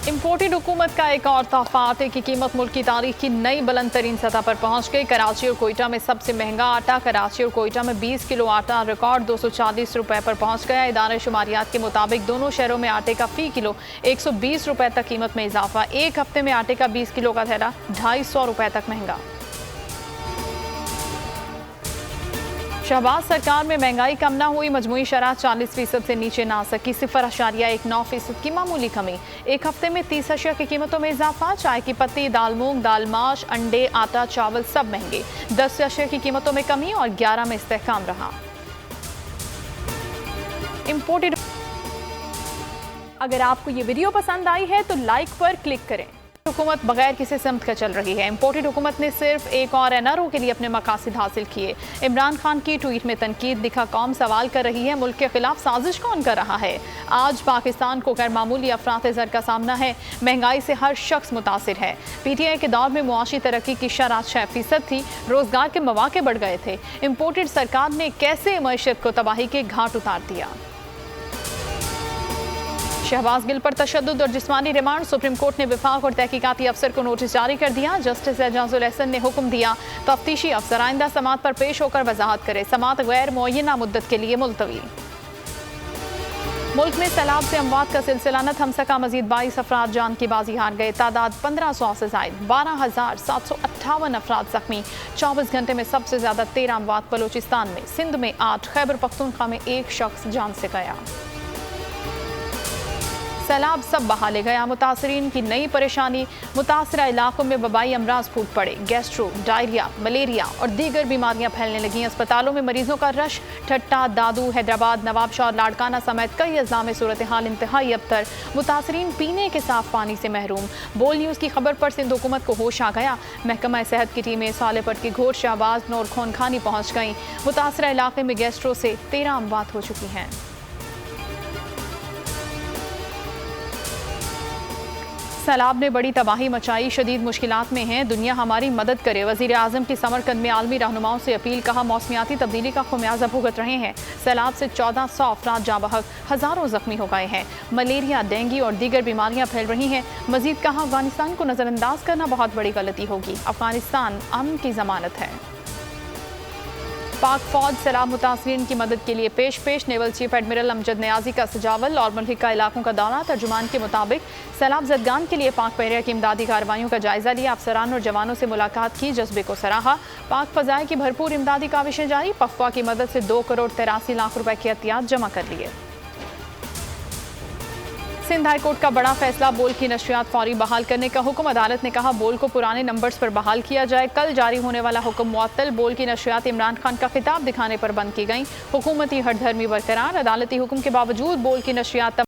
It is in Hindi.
इम्पोर्टेड हुकूमत का एक और तोहफा। आटे की कीमत मुल्क की तारीख की नई बुलंद तरीन सतह पर पहुंच गई। कराची और कोयटा में सबसे महंगा आटा। कराची और कोयटा में 20 किलो आटा रिकॉर्ड 240 रुपए पर पहुंच गया। इदारे शुमारियात के मुताबिक दोनों शहरों में आटे का फी किलो 120 रुपए तक कीमत में इजाफा। एक हफ्ते में आटे का 20 किलो का थैला 250 रुपए तक महंगा। शहबाज सरकार में महंगाई कम ना हुई। मजमूई शरह 40% से नीचे ना आ सकी। 0.19% की मामूली कमी। एक हफ्ते में 30 अशिया की कीमतों में इजाफा। चाय की पत्ती, दाल मूंग, दाल माश, अंडे, आटा, चावल सब महंगे। 10 अशिया की कीमतों में कमी और 11 में इस्तेहकाम रहा। इम्पोर्टेड। अगर आपको ये वीडियो पसंद आई है तो लाइक पर क्लिक करें। हुकूमत बगैर किसी सिमत का चल रही है। इम्पोर्टेड हुकूमत ने सिर्फ एक और एनआरओ के लिए अपने मकासद हासिल किए। इमरान खान की ट्वीट में तनकीद। दिखा कौम सवाल कर रही है, मुल्क के खिलाफ साजिश कौन कर रहा है। आज पाकिस्तान को गैर मामूली अफरात ज़र का सामना है। महंगाई से हर शख्स मुतासिर है। PTI के दौर में मुआशी तरक्की की शरह 6% थी। रोजगार के मौके बढ़ गए थे। इम्पोर्टेड सरकार ने कैसे मईशत को तबाही के घाट उतार दिया। शहबाज गिल पर तशद्दुद और जिस्मानी रिमांड। सुप्रीम कोर्ट ने विफाक और तहकीकाती अफसर को नोटिस जारी कर दिया। जस्टिस एजाजुल एहसन ने हुक्म दिया तफ्तीशी अफसर आइंदा समात पर पेश होकर वजाहत करे। समात गैर मुअय्यना मुद्दत के लिए मुलतवी। मुल्क में सैलाब से अमवात का सिलसिला न थम सका। मजीद 22 अफराद जान की बाजी हार गए। तादाद 1500 से जायद। 12,758 अफराद जख्मी। 24 घंटे में सबसे ज्यादा 13 अमवात बलोचिस्तान में। सिंध में 8। खैबर पख्तूनख्वा में 1 शख्स जान से गया। सैलाब सब बहा ले गया। मुतासरीन की नई परेशानी। मुतासरा इलाकों में वबाई अमराज फूट पड़े। गैस्ट्रो, डायरिया, मलेरिया और दीगर बीमारियां फैलने लगी। अस्पतालों में मरीजों का रश। ठट्टा, दादू, हैदराबाद, नवाबशाह और लाड़काना समेत कई अज़ला में सूरत हाल इंतहाई अबतर। मुतासरीन पीने के साफ पानी से महरूम। बोल न्यूज़ की खबर पर सिंध हुकूमत को होश आ गया। महकमा सेहत की टीमें सालेपट की घोट, शहबाज, नूर, खोनखानी पहुँच गईं। मुतासरा इलाके में गैस्ट्रो से 13 अमवात हो चुकी हैं। सैलाब ने बड़ी तबाही मचाई। शदीद मुश्किलात में हैं, दुनिया हमारी मदद करे। वज़ीर आज़म की समरकंद में आलमी रहनुमाओं से अपील। कहा मौसमियाती तब्दीली का खुमियाजा भुगत रहे हैं। सैलाब से 1400 अफराद जाँ बहक, हज़ारों जख्मी हो गए हैं। मलेरिया, डेंगू और दीगर बीमारियां फैल रही हैं। मजीद कहा अफगानिस्तान को नज़रअंदाज करना बहुत बड़ी गलती होगी। अफगानिस्तान अमन की जमानत है। पाक फौज सैलाब मुतासरीन की मदद के लिए पेश। Naval chief admiral Amjad Niazi का सजावल और मुल्हिका इलाकों का दौरा। तर्जुमान के मुताबिक सैलाब जदगान के लिए पाक बहरिया की इमदादी कार्रवाइयों का जायजा लिया। अफसरान और जवानों से मुलाकात की, जज्बे को सराहा। पाक फजाए की भरपूर इमदादी काविशें जारी। पफवा की मदद से 2 करोड़ 83 लाख रुपए की एहतियात जमा कर लिए। सिंध हाई कोर्ट का बड़ा फैसला। बोल की नशरियात फौरी बहाल करने का हुक्म। अदालत ने कहा बोल को पुराने नंबर्स पर बहाल किया जाए। कल जारी होने वाला हुक्म मुअत्तल। बोल की नशरियात इमरान खान का खिताब दिखाने पर बंद की गई। हुकूमती हठधर्मी बरकरार। अदालती हुक्म के बावजूद बोल की नशरियात